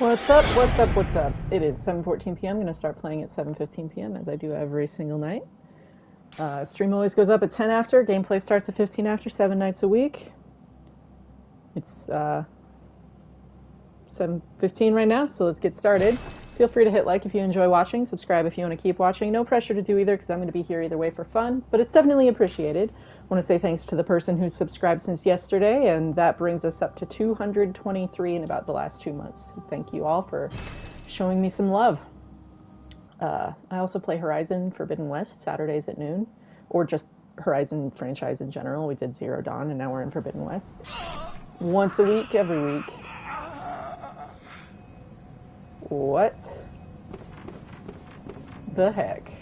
What's up? What's up? What's up? It is 7:14 p.m. I'm going to start playing at 7:15 p.m. as I do every single night. Stream always goes up at 10 after. Gameplay starts at 15 after, 7 nights a week. It's 7:15 right now, so let's get started. Feel free to hit like if you enjoy watching, subscribe if you want to keep watching. No pressure to do either because I'm going to be here either way for fun, but it's definitely appreciated. I want to say thanks to the person who's subscribed since yesterday, and that brings us up to 223 in about the last 2 months. So thank you all for showing me some love. I also play Horizon Forbidden West Saturdays at noon, or just Horizon franchise in general. We did Zero Dawn, and now we're in Forbidden West. Once a week, every week. What the heck?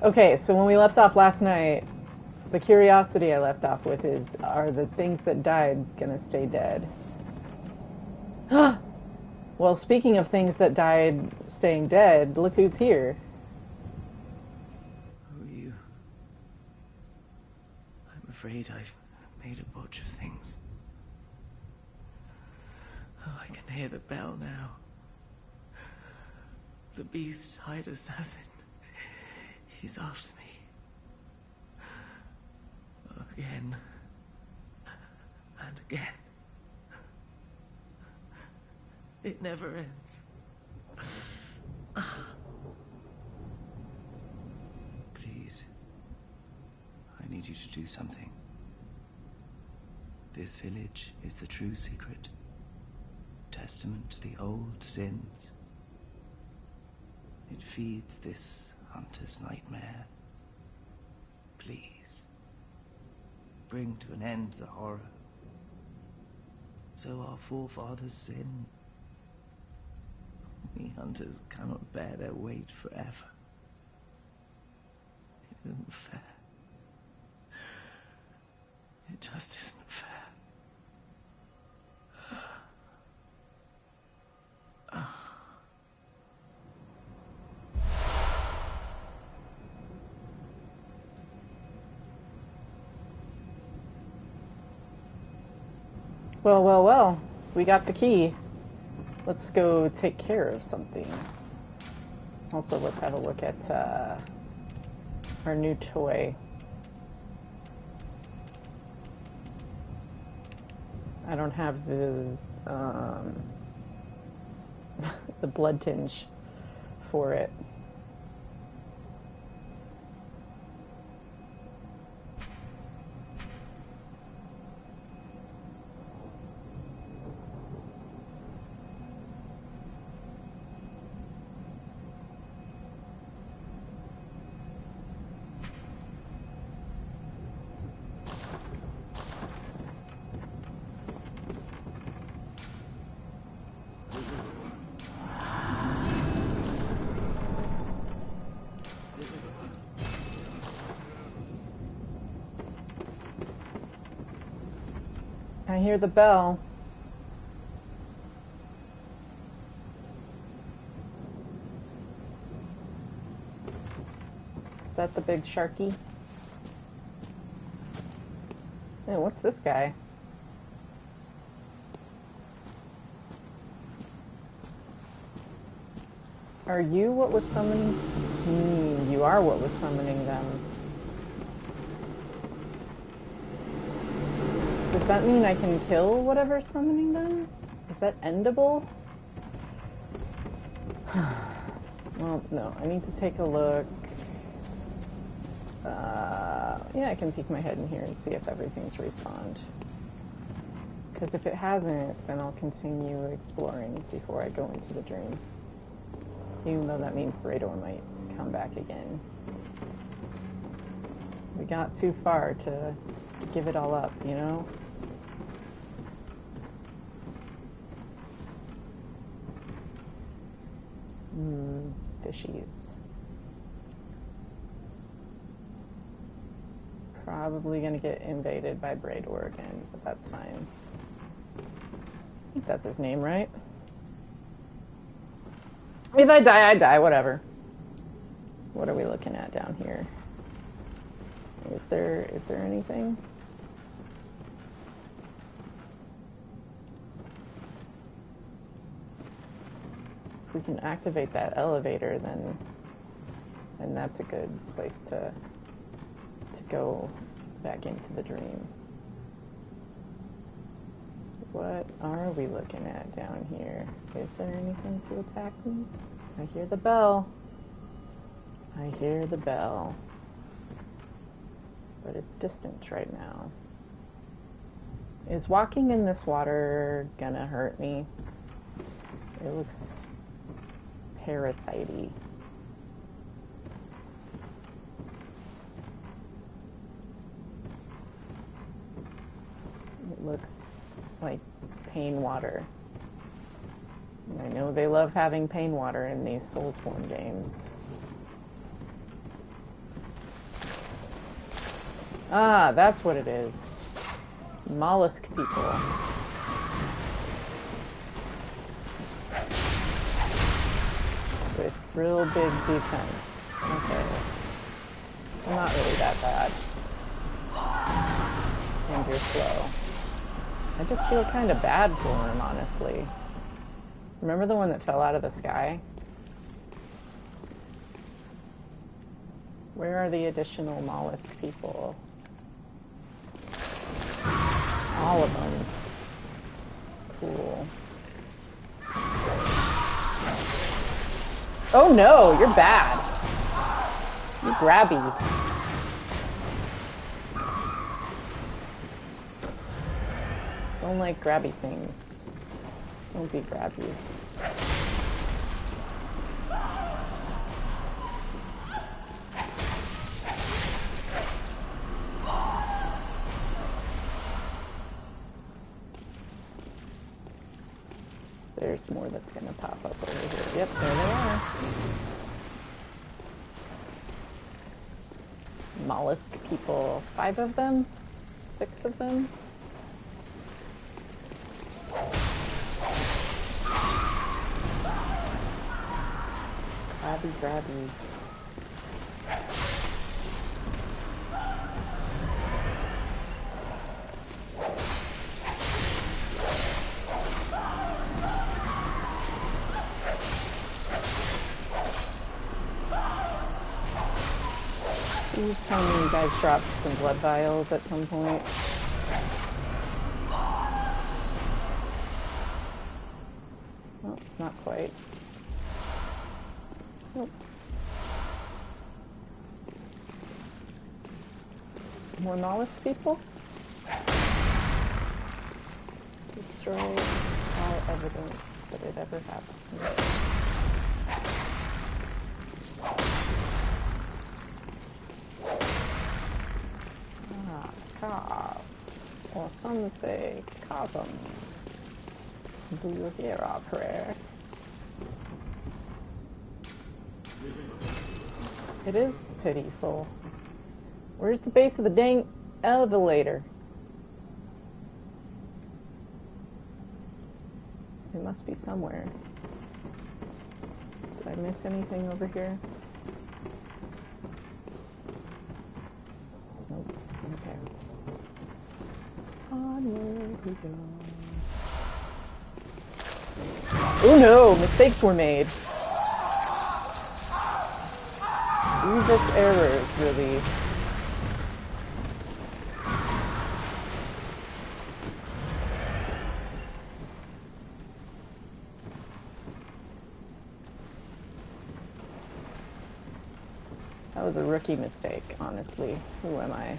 Okay, so when we left off last night, the curiosity I left off with is, are the things that died gonna stay dead? Well, speaking of things that died staying dead, look who's here. Who are you? I'm afraid I've made a botch of things. Oh, I can hear the bell now. The beast-eyed assassin. He's after me. Again. And again. It never ends. Please. I need you to do something. This village is the true secret. Testament to the old sins. It feeds this hunter's nightmare. Please. Bring to an end the horror. So our forefathers sinned. We hunters cannot bear their weight forever. It isn't fair. It just isn't fair. Well, well, well. We got the key. Let's go take care of something. Also, let's have a look at our new toy. I don't have the the blood tinge for it. I hear the bell. Is that the big sharky? Hey, what's this guy? Are you what was summoning? You are what was summoning them. Does that mean I can kill whatever's summoning them? Is that endable? Well, no. I need to take a look. Yeah, I can peek my head in here and see if everything's respawned. Because if it hasn't, then I'll continue exploring before I go into the dream. Even though that means Brador might come back again. We got too far to give it all up, you know? Fishies. Probably gonna get invaded by Brador again, but that's fine. I think that's his name, right? If I die, I die, whatever. What are we looking at down here? Is there anything? we can activate that elevator, then that's a good place to go back into the dream. What are we looking at down here? Is there anything to attack me? I hear the bell. I hear the bell. But it's distant right now. Is walking in this water gonna hurt me? It looks parasite-y. It looks like pain water. And I know they love having pain water in these Soulsborne games. Ah, that's what it is. Mollusk people. With real big defense. Okay. I'm not really that bad. And you're slow. I just feel kind of bad for him, honestly. Remember the one that fell out of the sky? Where are the additional mollusk people? All of them. Cool. Oh no, you're bad. You're grabby. Don't like grabby things. Don't be grabby. There's more that's going to pop up over here. Yep, there they are. Mollusk people. 5 of them? 6 of them? Grabby. Please tell me you guys dropped some blood vials at some point. Oh, not quite. Nope. More mollusk people? Destroy all evidence that it ever happened. Cars. Or some say chasm. Do you hear our prayer? It is pitiful. Where's the base of the dang elevator? It must be somewhere. Did I miss anything over here? Nope. Okay. Onward we go. Oh no! Mistakes were made. Grievous errors, really. That was a rookie mistake, honestly. Who am I?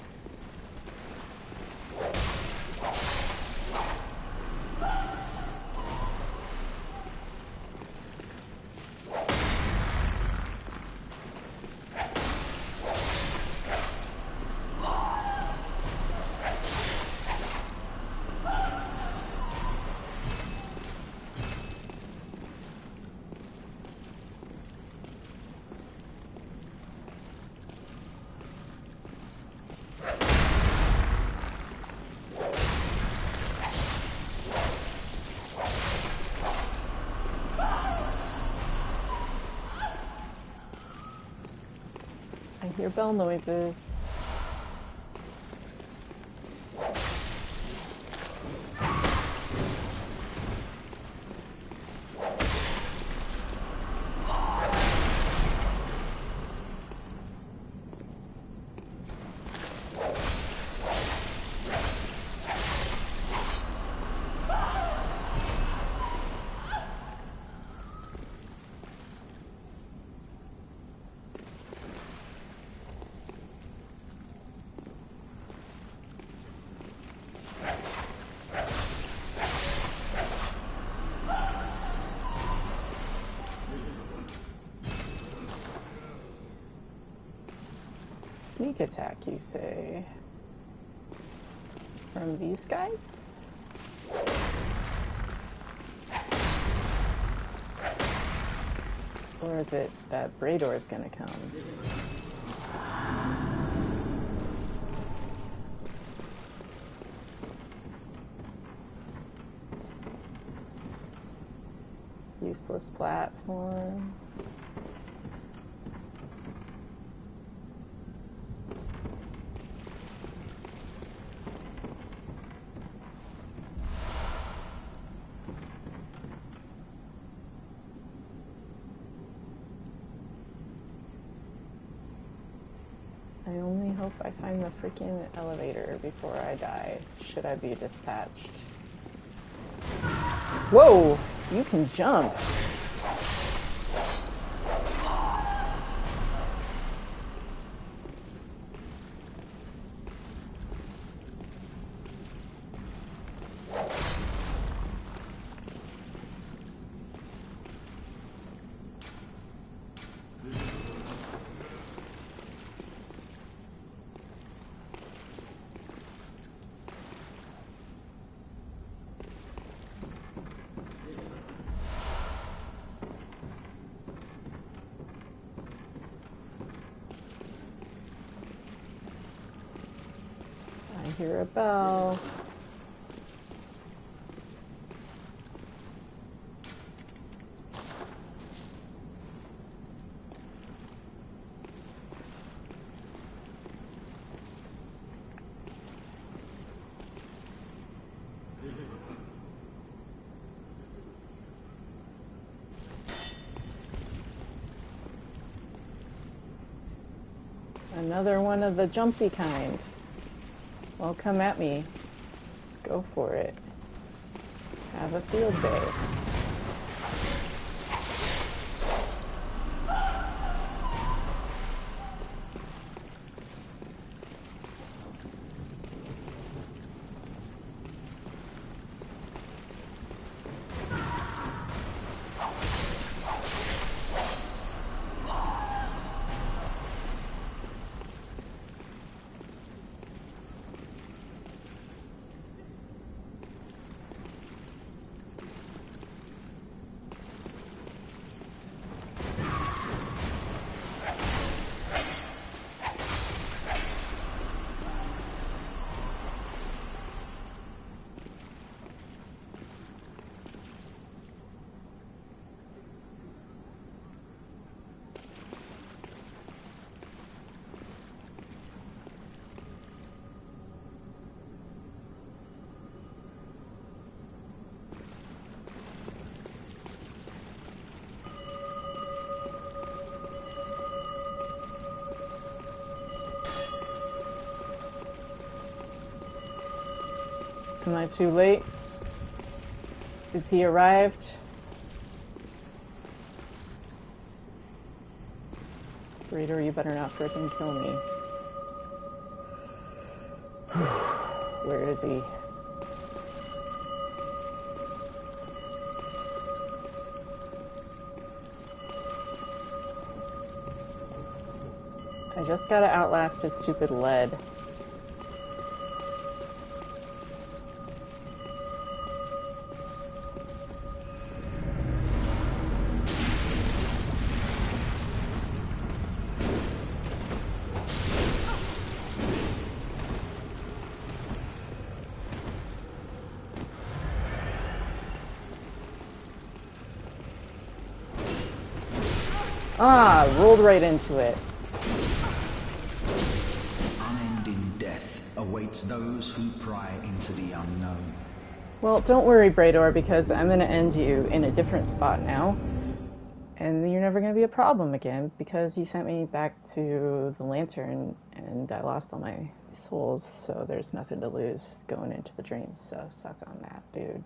I hear bell noises. Sneak attack, you say? From these guys? Or is it that Brador is gonna come? Useless platform. I only hope I find the freaking elevator before I die, should I be dispatched. Whoa! You can jump! I hear a bell. Another one of the jumpy kind. Well, come at me. Go for it. Have a field day. Am I too late? Is he arrived? Raider, you better not frickin' kill me. Where is he? I just gotta outlast his stupid lead. Ah, rolled right into it. Unending death awaits those who pry into the unknown. Well, don't worry, Brador, because I'm going to end you in a different spot now. And you're never going to be a problem again, because you sent me back to the lantern, and I lost all my souls, so there's nothing to lose going into the dreams, so suck on that, dude.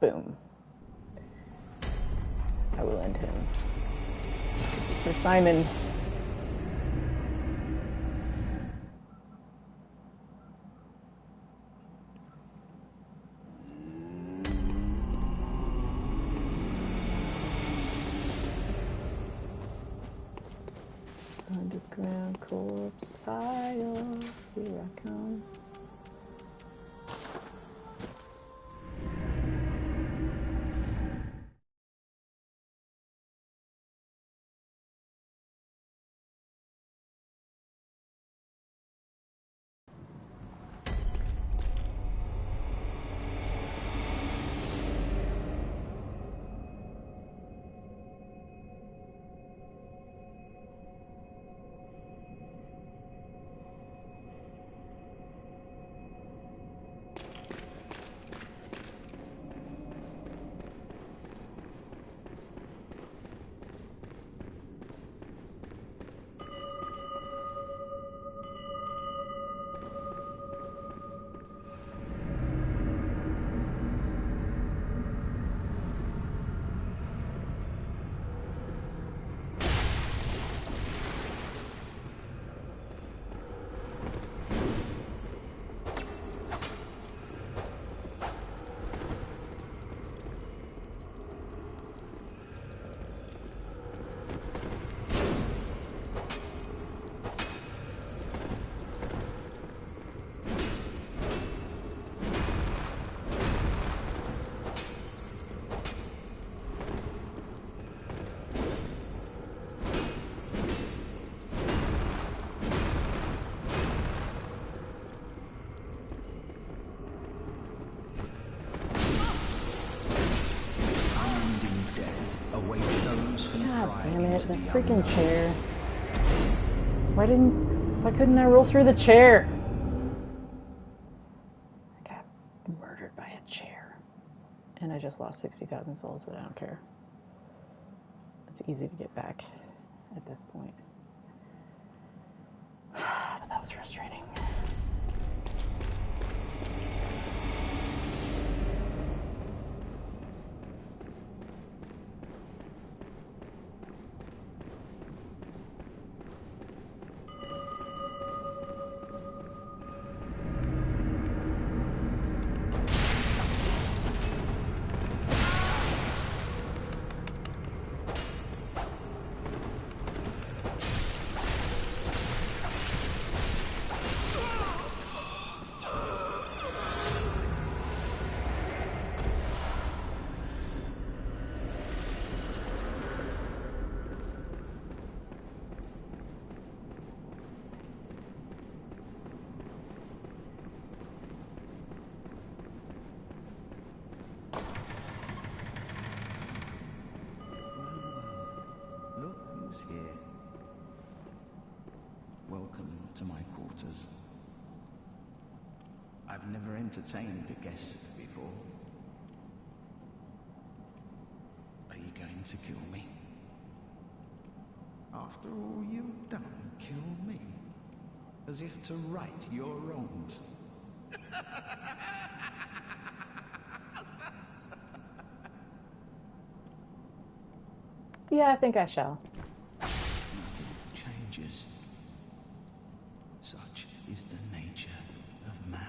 Boom. I will end him. For Simon. Underground corpse pile. Here I come. Damn it, the freaking chair. Why couldn't I roll through the chair? I got murdered by a chair. And I just lost 60,000 souls, but I don't care. It's easy to get back at this point. But that was frustrating. Here. Welcome to my quarters. I've never entertained a guest before. Are you going to kill me? After all you've done, kill me? As if to right your wrongs. Yeah, I think I shall. Changes. Such is the nature of man.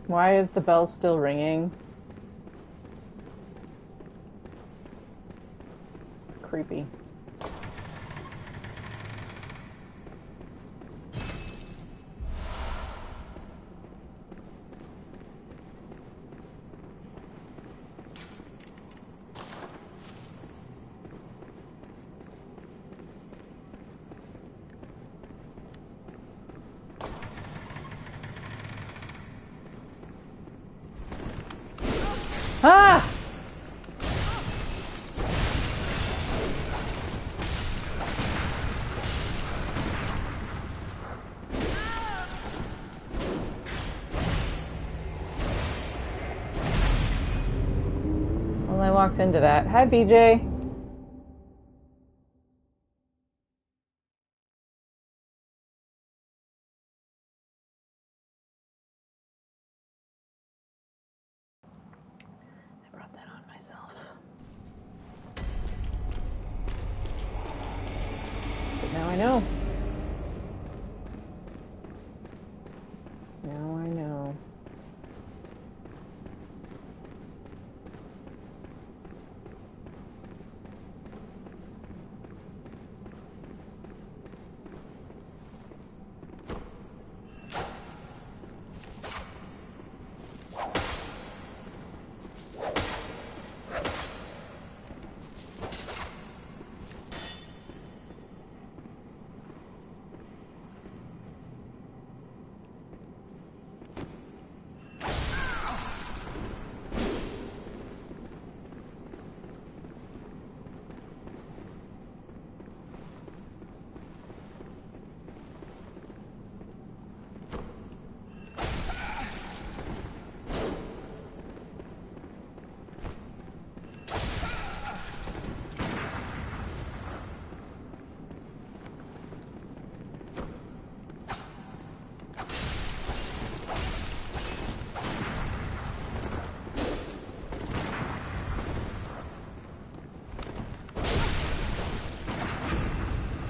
Why is the bell still ringing? It's creepy. Ah! walked into that. Hi, BJ. I brought that on myself. But now I know. Now I know.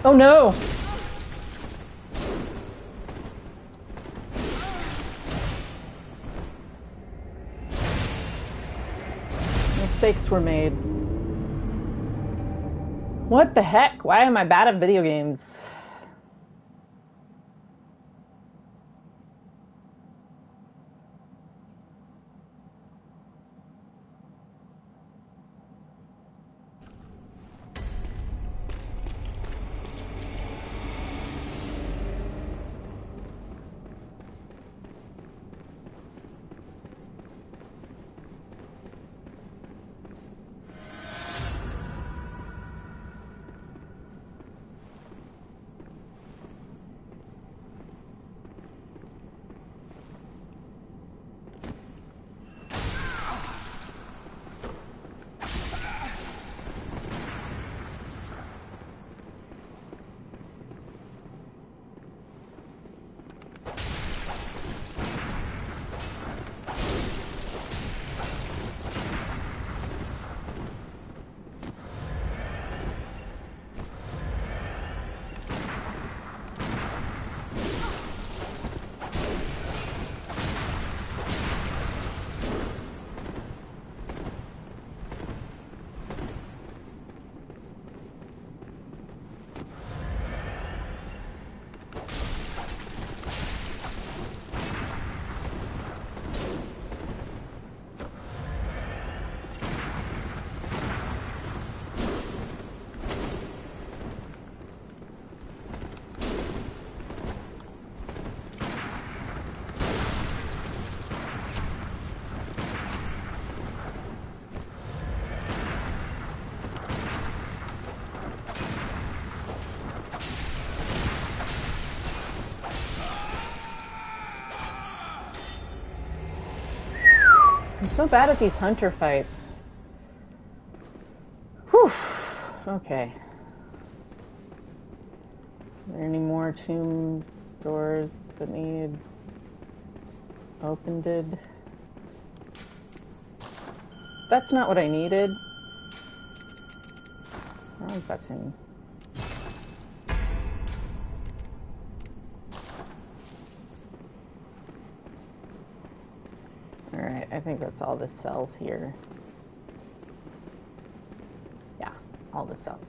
Oh no! Mistakes were made. What the heck? Why am I bad at video games? I'm so bad at these hunter fights. Whew. Okay. Are there any more tomb doors that need opened? That's not what I needed. Wrong button. Alright, I think that's all the cells here. Yeah, all the cells.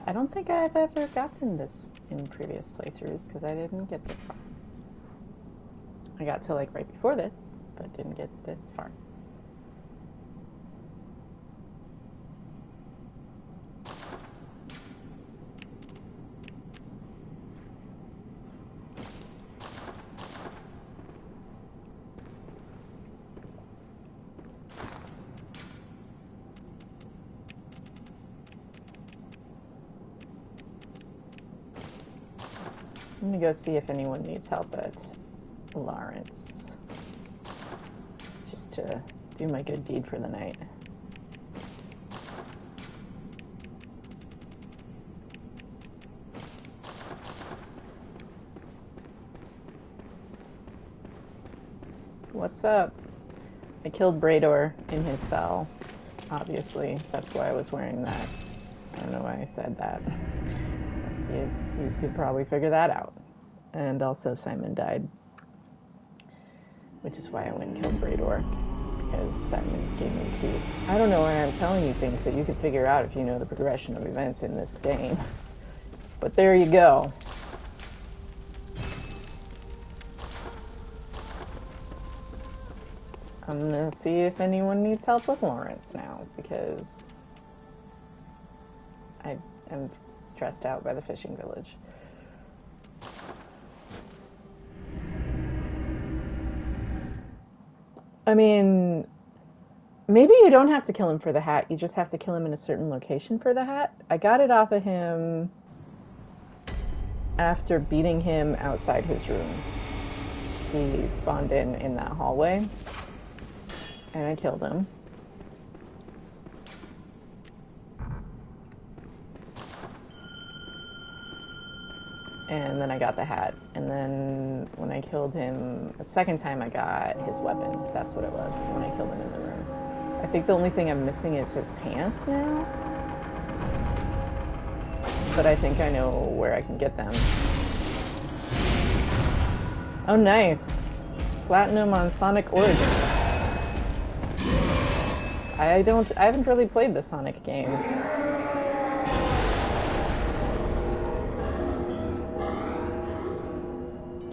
I don't think I've ever gotten this in previous playthroughs because I didn't get this far. I got to like right before this, but didn't get this far. I'm gonna go see if anyone needs help at Lawrence. Just to do my good deed for the night. What's up? I killed Brador in his cell. Obviously, that's why I was wearing that. I don't know why I said that. You could probably figure that out. And also Simon died. Which is why I went and killed Brador. Because Simon gave me the key. I don't know why I'm telling you things that you could figure out if you know the progression of events in this game. But there you go. I'm gonna see if anyone needs help with Lawrence now, because I am stressed out by the fishing village. I mean, maybe you don't have to kill him for the hat, you just have to kill him in a certain location for the hat. I got it off of him after beating him outside his room. He spawned in that hallway. And I killed him. And then I got the hat. And then when I killed him the second time, I got his weapon. That's what it was when I killed him in the room. I think the only thing I'm missing is his pants now. But I think I know where I can get them. Oh, nice. Platinum on Sonic Origins. I haven't really played the Sonic games.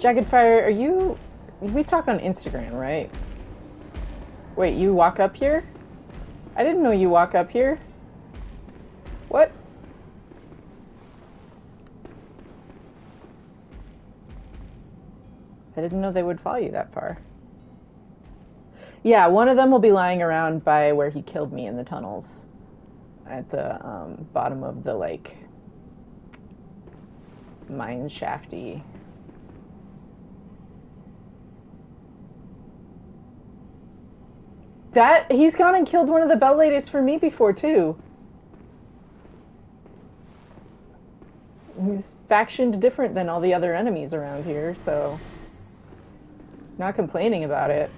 Jagged Fire, we talk on Instagram, right? Wait, you walk up here? I didn't know you walk up here. What? I didn't know they would follow you that far. Yeah, one of them will be lying around by where he killed me in the tunnels. At the bottom of the, like, mine shafty. He's gone and killed one of the bell ladies for me before, too. He's factioned different than all the other enemies around here, so... not complaining about it.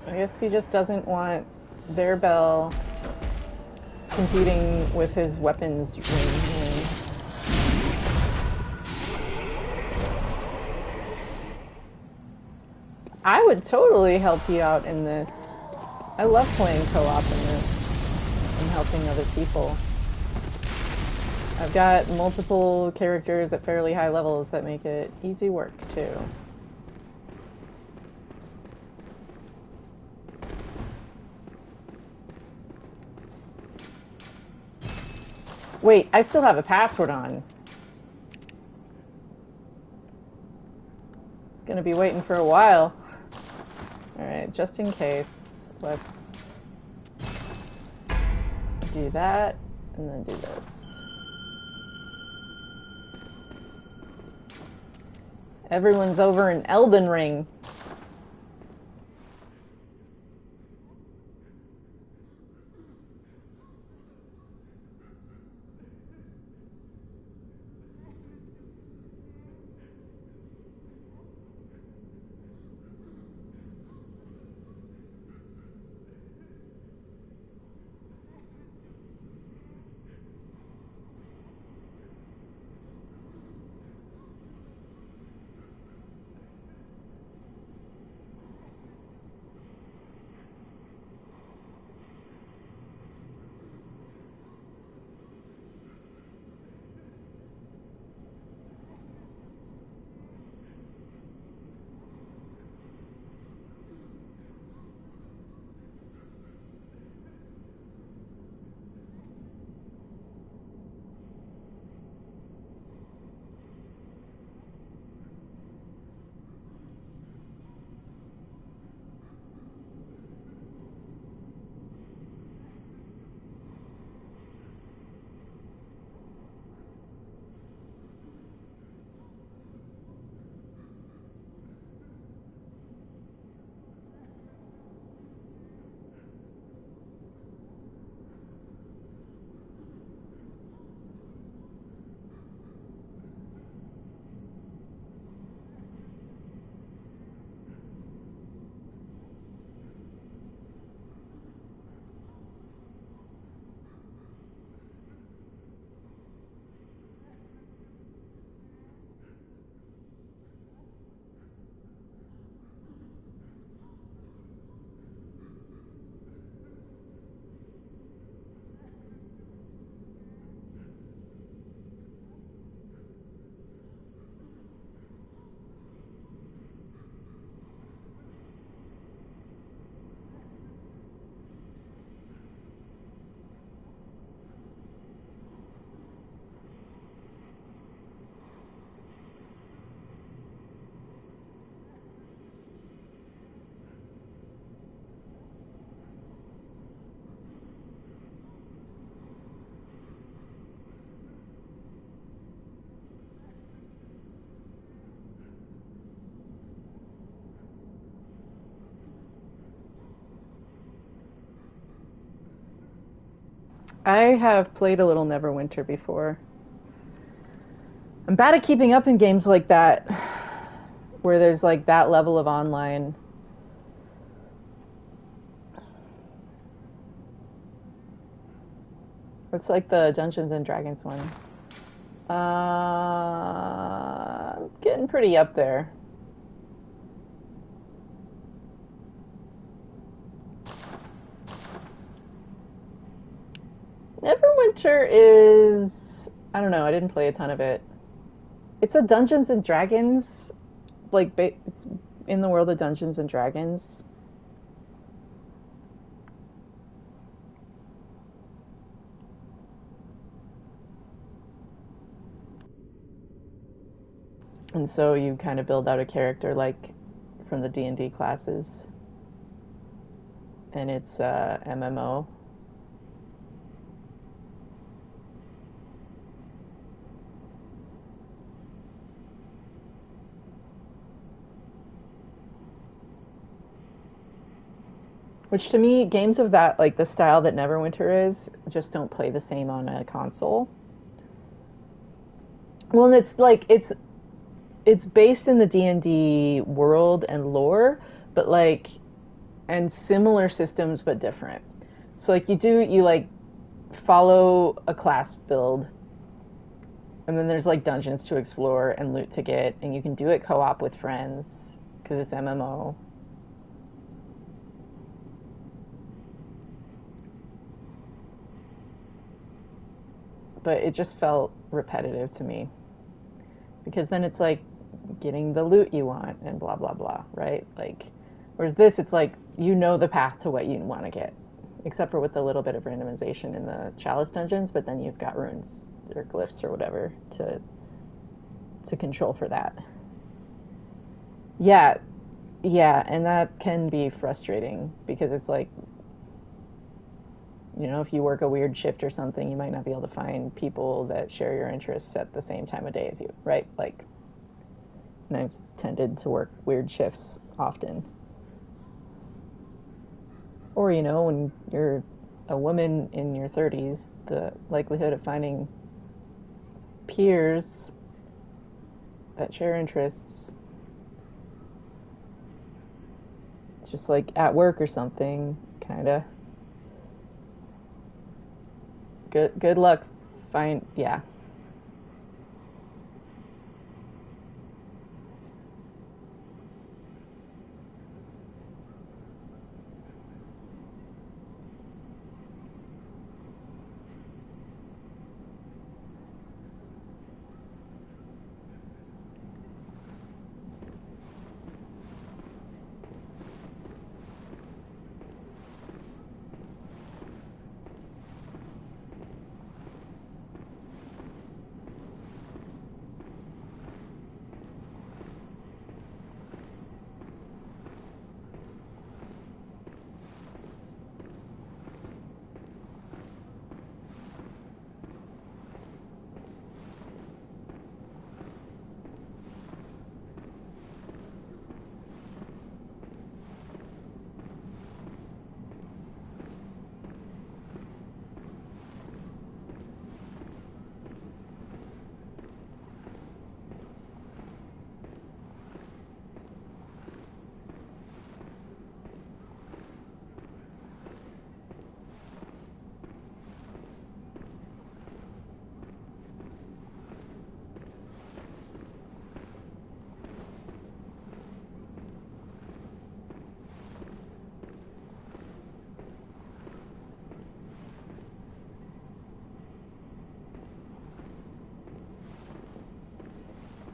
I guess he just doesn't want their bell competing with his weapons range. I would totally help you out in this. I love playing co-op in this and helping other people. I've got multiple characters at fairly high levels that make it easy work, too. Wait, I still have a password on. It's gonna be waiting for a while. Alright, just in case, let's do that, and then do this. Everyone's over in Elden Ring. I have played a little Neverwinter before. I'm bad at keeping up in games like that, where there's like that level of online. It's like the Dungeons and Dragons one. Getting pretty up there. Neverwinter is... I don't know, I didn't play a ton of it. It's a Dungeons and Dragons, like, it's in the world of Dungeons and Dragons. And so you kind of build out a character like from the D&D classes. And it's MMO. Which to me, games of that, like the style that Neverwinter is, just don't play the same on a console. Well, and it's like, it's based in the D&D world and lore, but like, and similar systems but different. So like you like follow a class build, and then there's like dungeons to explore and loot to get, and you can do it co-op with friends because it's MMO. But it just felt repetitive to me, because then it's like getting the loot you want and blah blah blah, right? Like, whereas this, it's like you know the path to what you want to get, except for with a little bit of randomization in the chalice dungeons, but then you've got runes or glyphs or whatever to control for that. Yeah, and that can be frustrating because it's like, you know, if you work a weird shift or something, you might not be able to find people that share your interests at the same time of day as you, right? Like, and I've tended to work weird shifts often. Or, you know, when you're a woman in your 30s, the likelihood of finding peers that share interests, just like at work or something, kind of. Good luck. Yeah.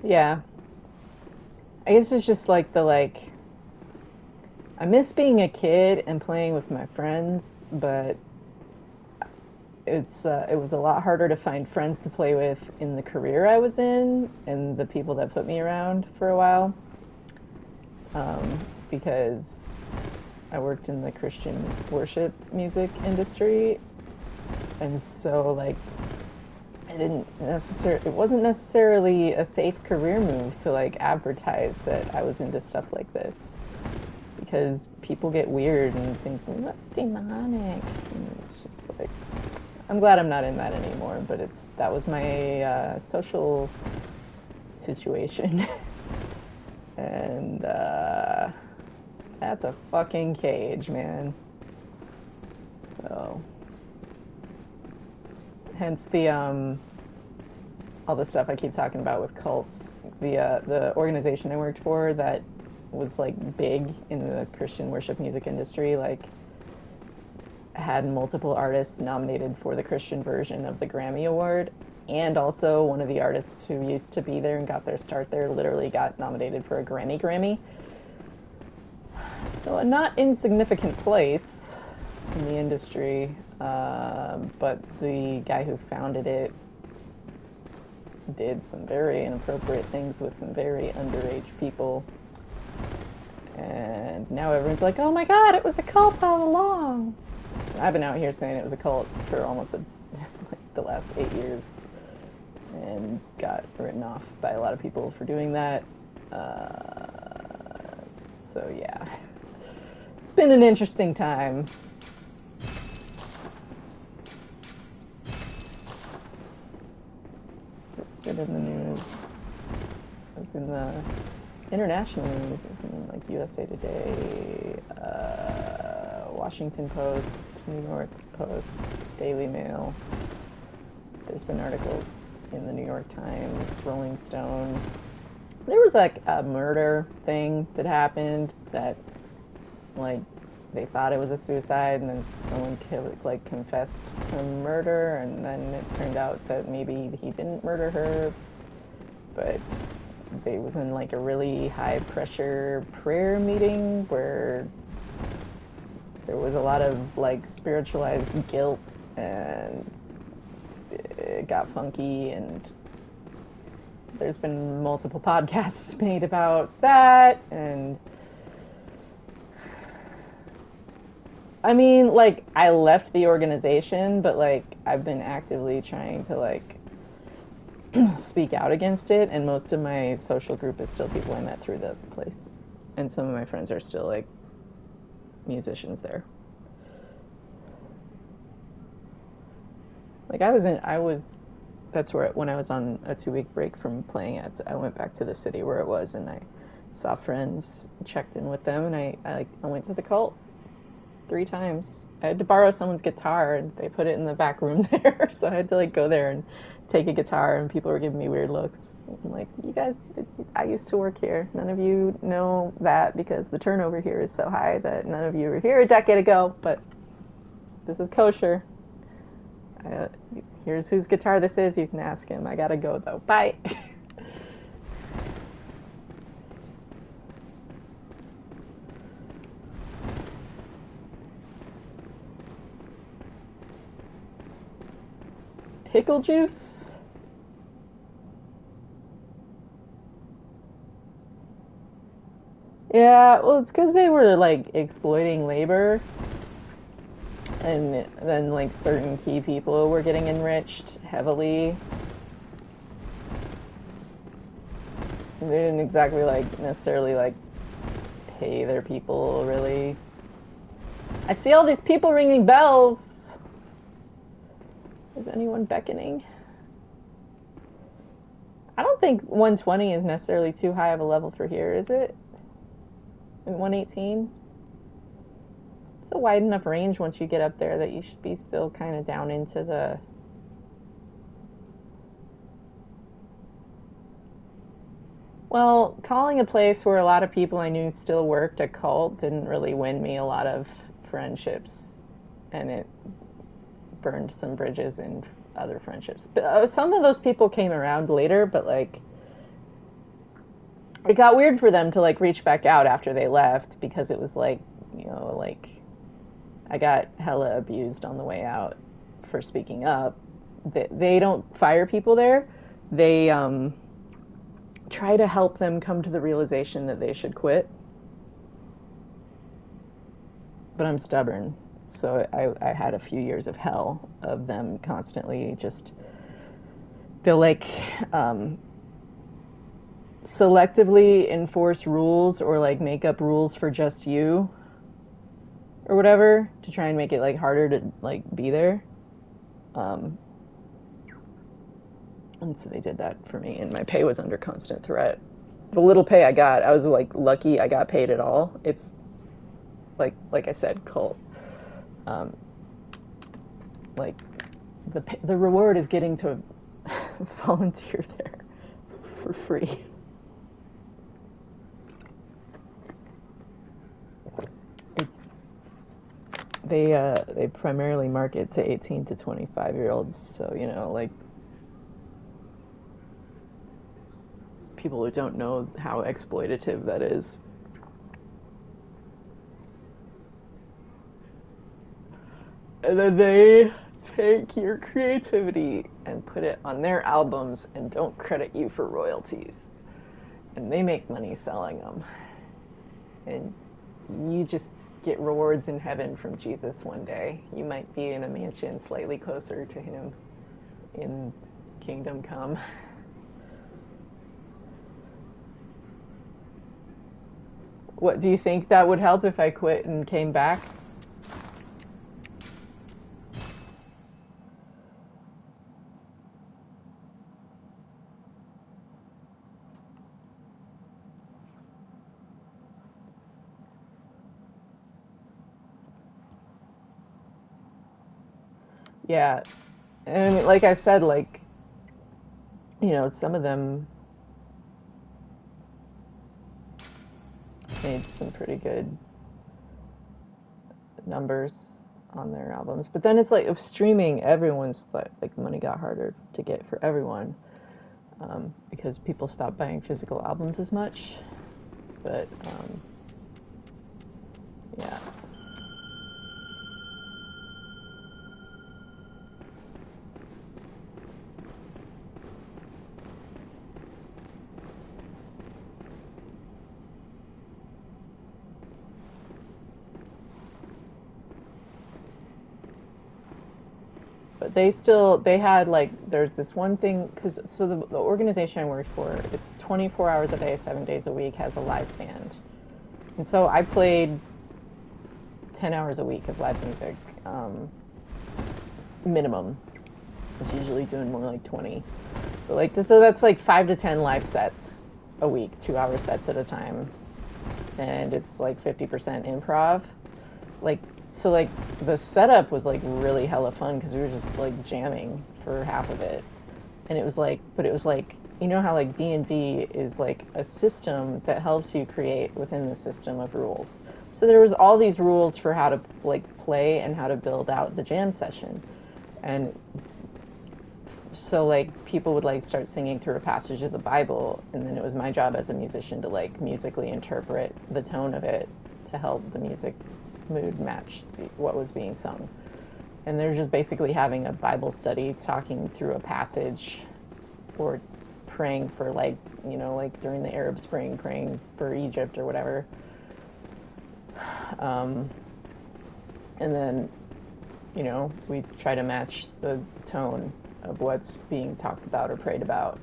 Yeah. I guess it's just like I miss being a kid and playing with my friends, but it was a lot harder to find friends to play with in the career I was in and the people that put me around for a while, because I worked in the Christian worship music industry, and so like it wasn't necessarily a safe career move to like advertise that I was into stuff like this, because people get weird and think, well, that's demonic, and it's just like, I'm glad I'm not in that anymore, but that was my social situation. And that's a fucking cage, man. So hence the all the stuff I keep talking about with cults. The organization I worked for that was like big in the Christian worship music industry, like had multiple artists nominated for the Christian version of the Grammy Award, and also one of the artists who used to be there and got their start there literally got nominated for a Grammy. So a not insignificant place in the industry, but the guy who founded it did some very inappropriate things with some very underage people. And now everyone's like, oh my god, it was a cult all along. And I've been out here saying it was a cult for almost like the last 8 years and got written off by a lot of people for doing that. So yeah, it's been an interesting time. It's been in the news. It was in the international news. It was in like USA Today, Washington Post, New York Post, Daily Mail. There's been articles in the New York Times, Rolling Stone. There was like a murder thing that happened that like they thought it was a suicide, and then someone confessed to murder, and then it turned out that maybe he didn't murder her, but they was in like a really high pressure prayer meeting where there was a lot of like spiritualized guilt, and it got funky, and there's been multiple podcasts made about that. And I mean, like, I left the organization, but like I've been actively trying to like speak out against it, and most of my social group is still people I met through the place, and some of my friends are still like musicians there. Like that's where when I was on a 2-week break from playing it, I went back to the city where it was, and I saw friends, checked in with them, and I went to the cult 3 times. I had to borrow someone's guitar, and they put it in the back room there, so I had to like go there and take a guitar, and people were giving me weird looks. I'm like, you guys, I used to work here. None of you know that because the turnover here is so high that none of you were here a decade ago, but this is kosher. Here's whose guitar this is. You can ask him. I gotta go, though. Bye. Pickle juice? Yeah, well, it's because they were, like, exploiting labor. And then, like, certain key people were getting enriched heavily. They didn't exactly, like, necessarily, like, pay their people, really. I see all these people ringing bells. Is anyone beckoning? I don't think 120 is necessarily too high of a level for here, is it? And 118? It's a wide enough range once you get up there that you should be still kind of down into the... Well, calling a place where a lot of people I knew still worked a cult didn't really win me a lot of friendships, and it burned some bridges in other friendships. But some of those people came around later, but like it got weird for them to like reach back out after they left, because it was like, you know, like I got hella abused on the way out for speaking up. They don't fire people there. They try to help them come to the realization that they should quit. But I'm stubborn, so I had a few years of hell of them constantly just, they'll like selectively enforce rules or like make up rules for just you or whatever to try and make it like harder to like be there. And so they did that for me, and my pay was under constant threat. The little pay I got, I was like lucky I got paid at all. It's like I said, cult. Like the reward is getting to volunteer there for free. They primarily market to 18 to 25-year-olds, so you know, like people who don't know how exploitative that is. And then they take your creativity and put it on their albums and don't credit you for royalties. And they make money selling them. And you just get rewards in heaven from Jesus one day. You might be in a mansion slightly closer to him in Kingdom Come. What, do you think that would help if I quit and came back? Yeah. And I mean, like I said, like, you know, some of them made some pretty good numbers on their albums. But then it's like, of streaming, everyone's like money got harder to get for everyone, because people stopped buying physical albums as much. But, yeah. But they had like, there's this one thing, because so the organization I worked for, it's 24 hours a day, 7 days a week, has a live band. And so I played 10 hours a week of live music, minimum. I was usually doing more like 20. But like, so that's like 5 to 10 live sets a week, 2-hour sets at a time. And it's like 50% improv. Like, so like the setup was like really hella fun because we were just like jamming for half of it. And it was like, but it was like, you know how like D&D is like a system that helps you create within the system of rules. So there was all these rules for how to like play and how to build out the jam session. And so like people would like start singing through a passage of the Bible, and then it was my job as a musician to like musically interpret the tone of it to help the music mood match what was being sung. And they're just basically having a Bible study, talking through a passage, or praying for like, you know, like during the Arab Spring, praying for Egypt or whatever. And then, you know, we try to match the tone of what's being talked about or prayed about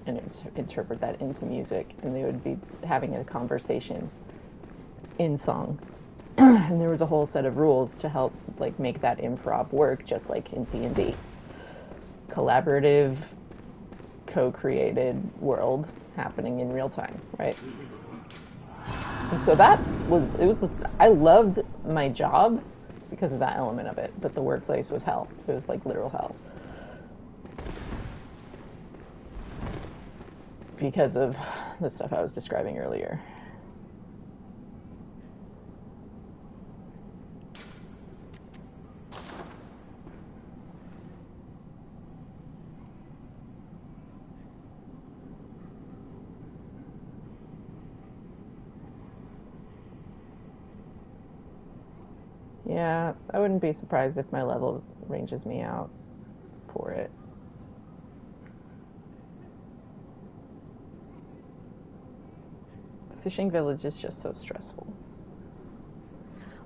and interpret that into music. And they would be having a conversation in song. And there was a whole set of rules to help like make that improv work, just like in D&D. Collaborative, co-created world happening in real time, right? And so I loved my job because of that element of it, but the workplace was hell. It was like literal hell. Because of the stuff I was describing earlier. Yeah, I wouldn't be surprised if my level ranges me out for it. Fishing Village is just so stressful.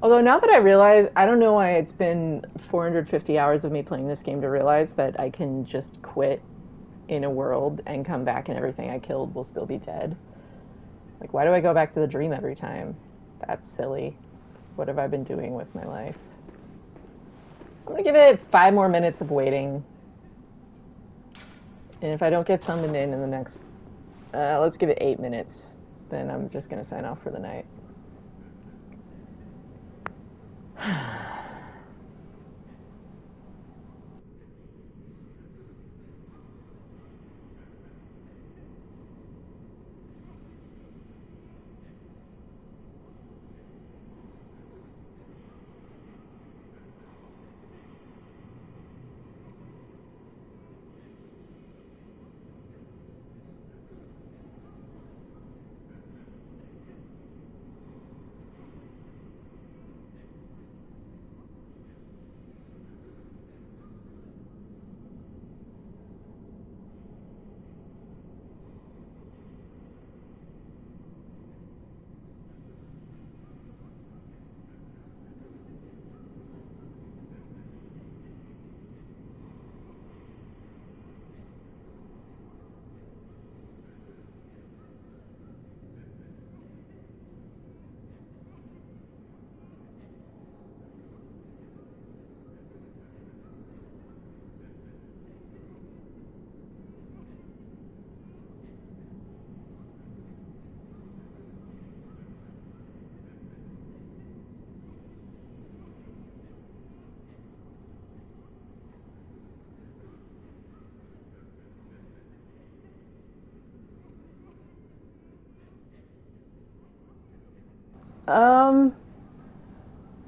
Although now that I realize, I don't know why it's been 450 hours of me playing this game to realize that I can just quit in a world and come back and everything I killed will still be dead. Like, why do I go back to the dream every time? That's silly. What have I been doing with my life? I'm gonna give it 5 more minutes of waiting. And if I don't get summoned in the next, let's give it 8 minutes, then I'm just gonna sign off for the night.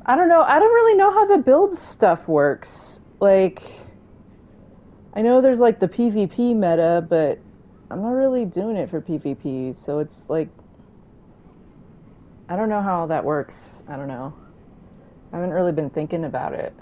I don't know. I don't really know how the build stuff works. Like, I know there's like the PvP meta, but I'm not really doing it for PvP, so it's like, I don't know how that works. I don't know. I haven't really been thinking about it.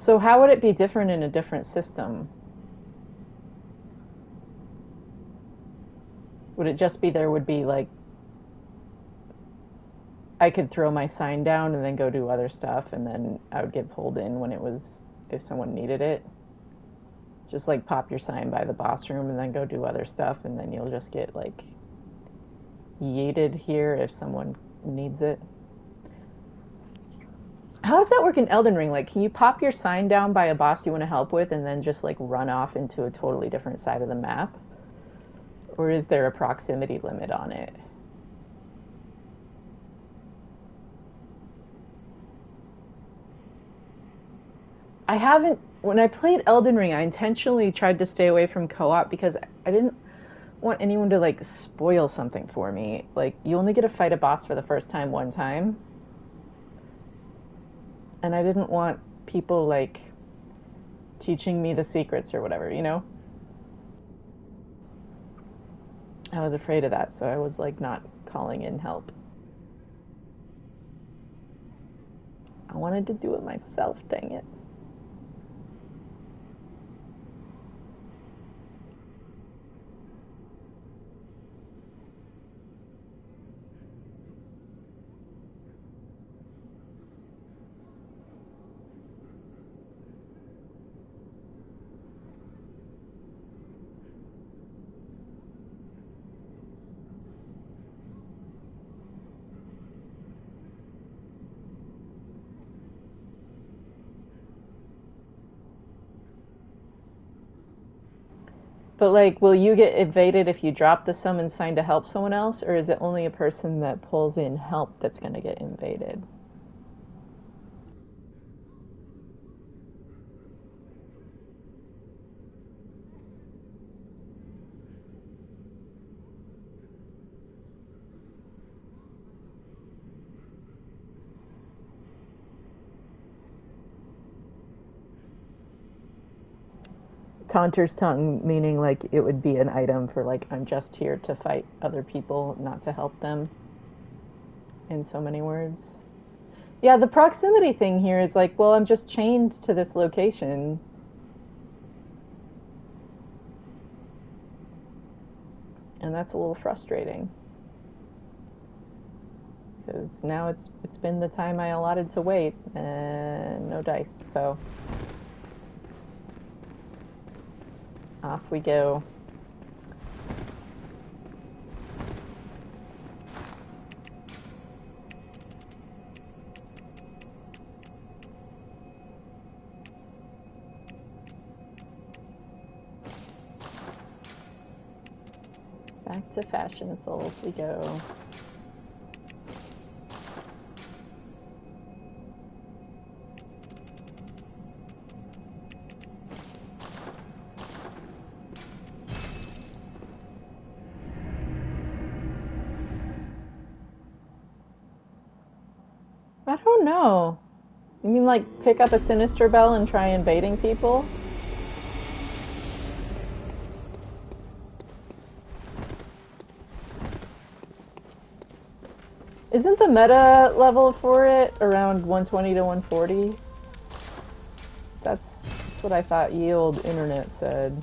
So how would it be different in a different system? Would it just be there would be like I could throw my sign down and then go do other stuff, and then I would get pulled in when it was, if someone needed it? Just like pop your sign by the boss room and then go do other stuff, and then you'll just get like yeeted here if someone needs it. How does that work in Elden Ring? Like, can you pop your sign down by a boss you want to help with and then just like run off into a totally different side of the map? Or is there a proximity limit on it? I haven't, when I played Elden Ring, I intentionally tried to stay away from co-op because I didn't want anyone to like spoil something for me. Like, you only get to fight a boss for the first time one time. And I didn't want people like teaching me the secrets or whatever, you know? I was afraid of that, so I was like not calling in help. I wanted to do it myself, dang it. But like, will you get evaded if you drop the summon sign to help someone else, or is it only a person that pulls in help that's going to get invaded? Taunter's tongue, meaning like it would be an item for like, I'm just here to fight other people, not to help them, in so many words. Yeah, the proximity thing here is like, well, I'm just chained to this location. And that's a little frustrating. Because now it's been the time I allotted to wait, and no dice, so off we go. Back to Fashion Souls we go. I don't know. You mean like pick up a Sinister Bell and try invading people? Isn't the meta level for it around 120 to 140? That's what I thought Yield Internet said.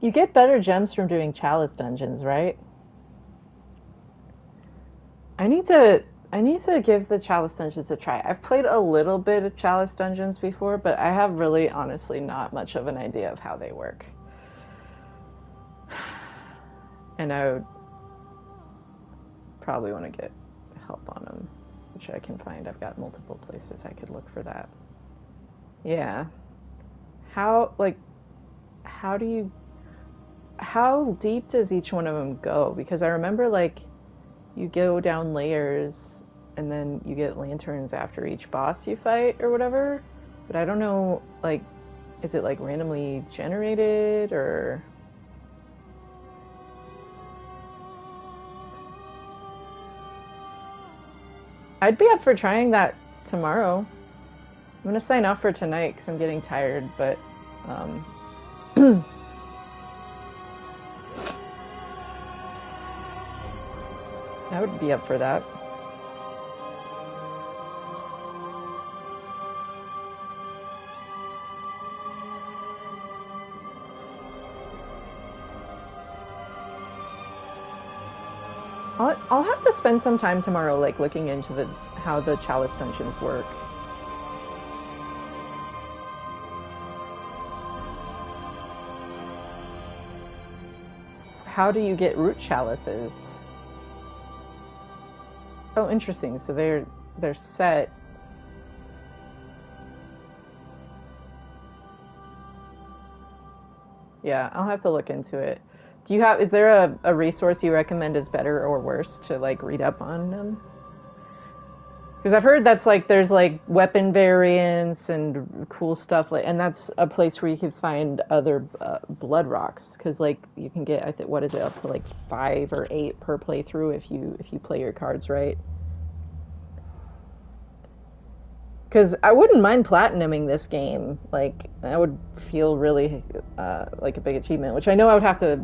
You get better gems from doing chalice dungeons, right? I need to give the chalice dungeons a try. I've played a little bit of chalice dungeons before, but I have really honestly not much of an idea of how they work. And I would probably want to get help on them, which I can find. I've got multiple places I could look for that. Yeah. How deep does each one of them go? Because I remember, like, you go down layers and then you get lanterns after each boss you fight or whatever. But I don't know, like, is it like randomly generated or... I'd be up for trying that tomorrow. I'm gonna sign off for tonight because I'm getting tired, but I would be up for that. I'll have to spend some time tomorrow, like, looking into how the chalice dungeons work. How do you get root chalices? Oh, interesting. So they're set. Yeah, I'll have to look into it. Is there a resource you recommend is better or worse to, like, read up on them? Because I've heard that's, like, there's, like, weapon variants and cool stuff, like, and that's a place where you can find other blood rocks. Because, like, you can get, I think, what is it, up to, like, 5 or 8 per playthrough if you play your cards right. Because I wouldn't mind platinuming this game. Like, that would feel really like a big achievement, which I know I would have to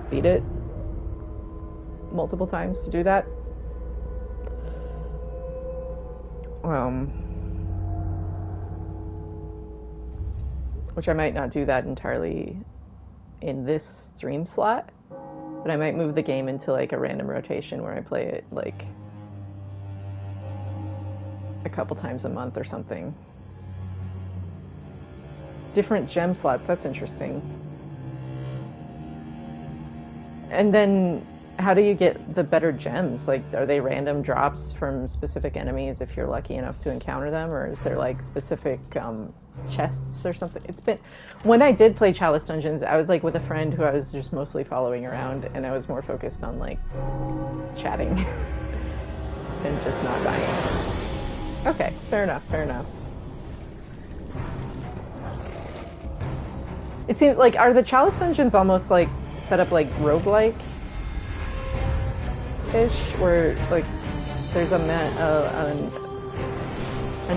beat it multiple times to do that. Which I might not do that entirely in this stream slot, but I might move the game into, like, a random rotation where I play it, like, a couple times a month or something. Different gem slots, that's interesting. And then how do you get the better gems? Like, are they random drops from specific enemies if you're lucky enough to encounter them, or is there, like, specific chests or something? When I did play Chalice Dungeons, I was, like, with a friend who I was just mostly following around, and I was more focused on, like, chatting and just not dying. Okay, fair enough. It seems like, are the Chalice Dungeons almost, like, set up like roguelike-ish, where, like, there's an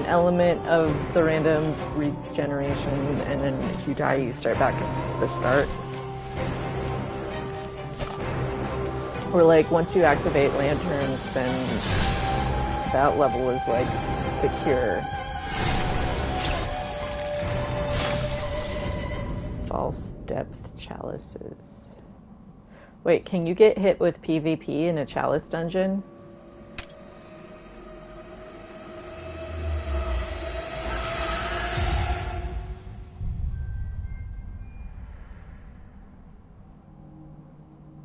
element of the random regeneration, and then if you die, you start back at the start? Or, like, once you activate lanterns, then that level is, like, secure. False depth chalices. Wait, can you get hit with PvP in a chalice dungeon?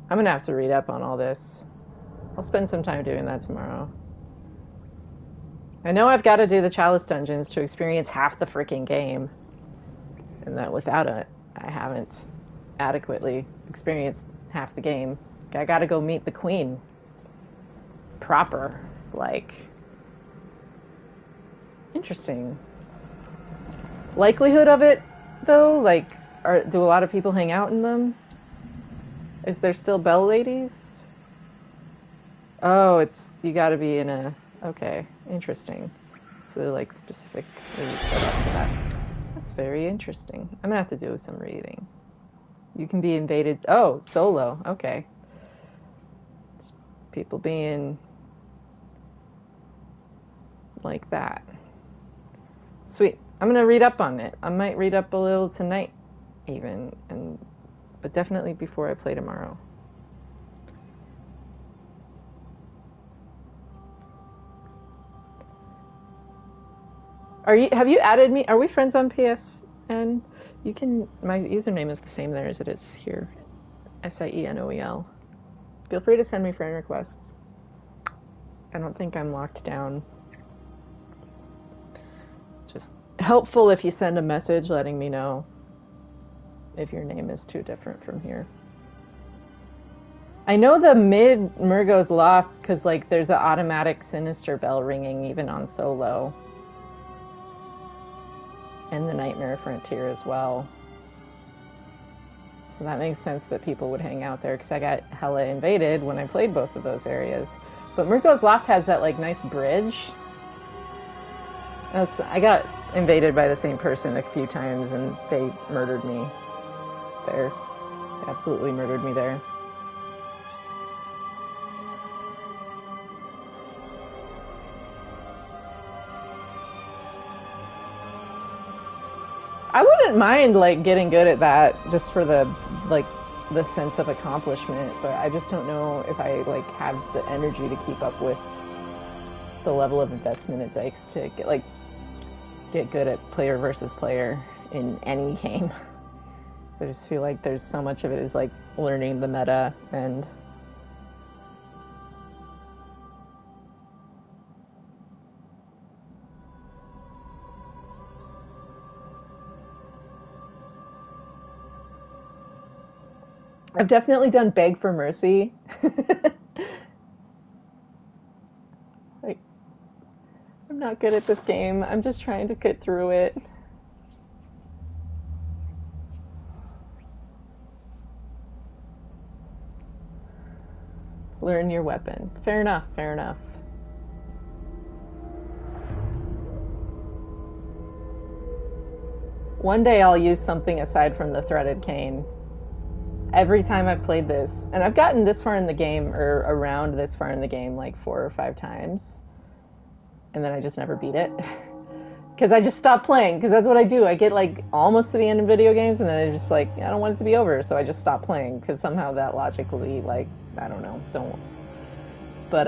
I'm gonna have to read up on all this. I'll spend some time doing that tomorrow. I know I've got to do the chalice dungeons to experience half the freaking game. And that without it, I haven't adequately experienced half the game. I gotta go meet the queen. Proper. Like. Interesting. Likelihood of it, though? Like, do a lot of people hang out in them? Is there still bell ladies? Oh, you gotta be in a... Okay, interesting. So, like, specifically set up for that. That's very interesting. I'm gonna have to do some reading. You can be invaded... Oh, solo. Okay. Just people being... like that. Sweet. I'm gonna read up on it. I might read up a little tonight, even, and but definitely before I play tomorrow. Have you added me? Are we friends on PSN? You can, my username is the same there as it is here. SIENOEL. Feel free to send me friend requests. I don't think I'm locked down. Just helpful if you send a message letting me know if your name is too different from here. I know the mid Murgo's Loft because like there's an automatic Sinister bell ringing even on solo. And the Nightmare Frontier as well. So that makes sense that people would hang out there because I got hella invaded when I played both of those areas. But Murgo's Loft has that like nice bridge. I got invaded by the same person a few times and they murdered me there. They absolutely murdered me there. I wouldn't mind like getting good at that just for the sense of accomplishment, but I just don't know if I like have the energy to keep up with the level of investment it takes to get good at player versus player in any game. I just feel like there's so much of it is like learning the meta and I've definitely done Beg for Mercy. Like, I'm not good at this game. I'm just trying to get through it. Learn your weapon. Fair enough, fair enough. One day I'll use something aside from the threaded cane. Every time I've played this, and I've gotten this far in the game, or around this far in the game, like 4 or 5 times, and then I just never beat it. Because I just stop playing, because that's what I do. I get like almost to the end of video games, and then I just like, I don't want it to be over, so I just stop playing, because somehow that logically, like, I don't know, don't. But,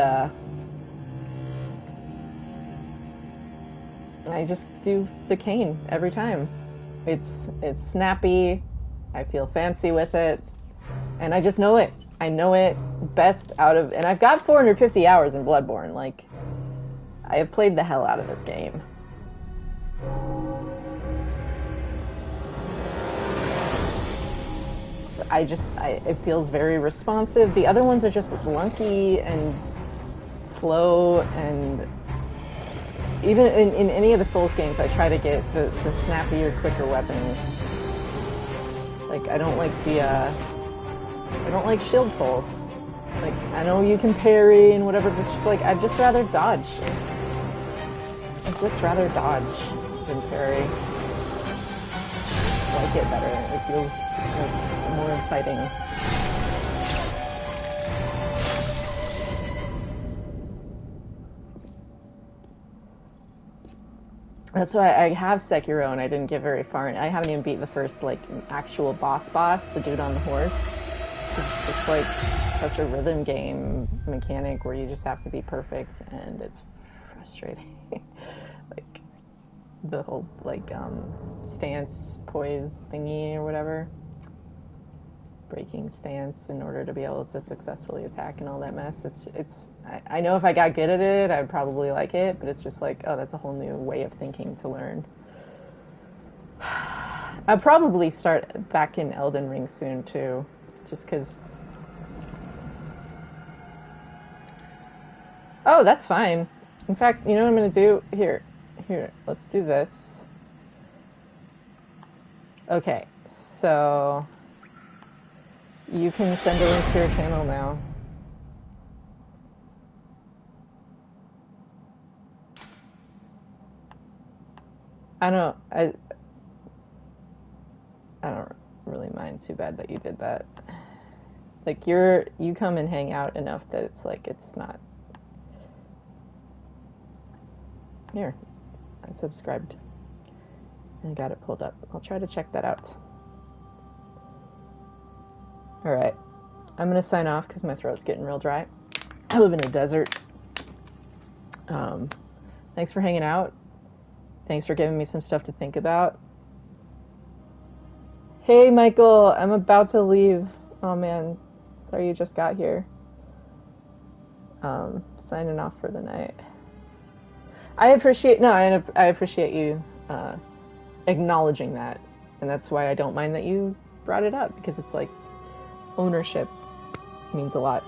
I just do the cane every time. It's snappy, I feel fancy with it, and I just know it. I know it best out of, and I've got 450 hours in Bloodborne. Like, I have played the hell out of this game. It feels very responsive. The other ones are just clunky and slow, and even in any of the Souls games, I try to get the snappier, quicker weapons. Like, I don't like shield souls. Like, I know you can parry and whatever, but it's just like, I'd just rather dodge. I'd just rather dodge than parry. I like it better. It feels like more exciting. That's why I have Sekiro and I didn't get very far. I haven't even beat the first, like, actual boss, the dude on the horse. It's like such a rhythm game mechanic where you just have to be perfect, and it's frustrating. Like, the whole, like, stance, poise thingy or whatever. Breaking stance in order to be able to successfully attack and all that mess. I know if I got good at it, I'd probably like it, but it's just like, oh, that's a whole new way of thinking to learn. I'll probably start back in Elden Ring soon, too, just because... Oh, that's fine. In fact, you know what I'm going to do? Here, let's do this. Okay, so... You can send a link to your channel now. I don't really mind too bad that you did that. Like, you come and hang out enough that it's like, it's not... Here, I subscribed. I got it pulled up. I'll try to check that out. Alright. I'm going to sign off because my throat's getting real dry. I live in a desert. Thanks for hanging out. Thanks for giving me some stuff to think about. Hey, Michael, I'm about to leave. Oh, man. Sorry you just got here. Signing off for the night. I appreciate you acknowledging that. And that's why I don't mind that you brought it up, because it's like ownership means a lot.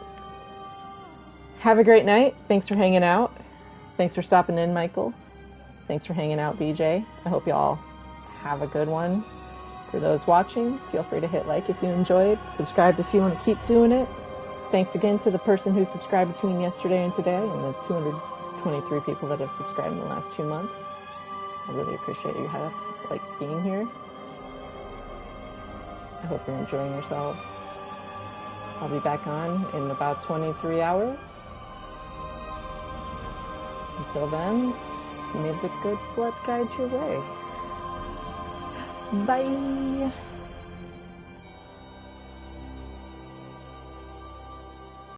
Have a great night. Thanks for hanging out. Thanks for stopping in, Michael. Thanks for hanging out, BJ. I hope you all have a good one. For those watching, feel free to hit like if you enjoyed. Subscribe if you want to keep doing it. Thanks again to the person who subscribed between yesterday and today, and the 223 people that have subscribed in the last 2 months. I really appreciate you being here. I hope you're enjoying yourselves. I'll be back on in about 23 hours. Until then, may the good blood guide your way. Bye!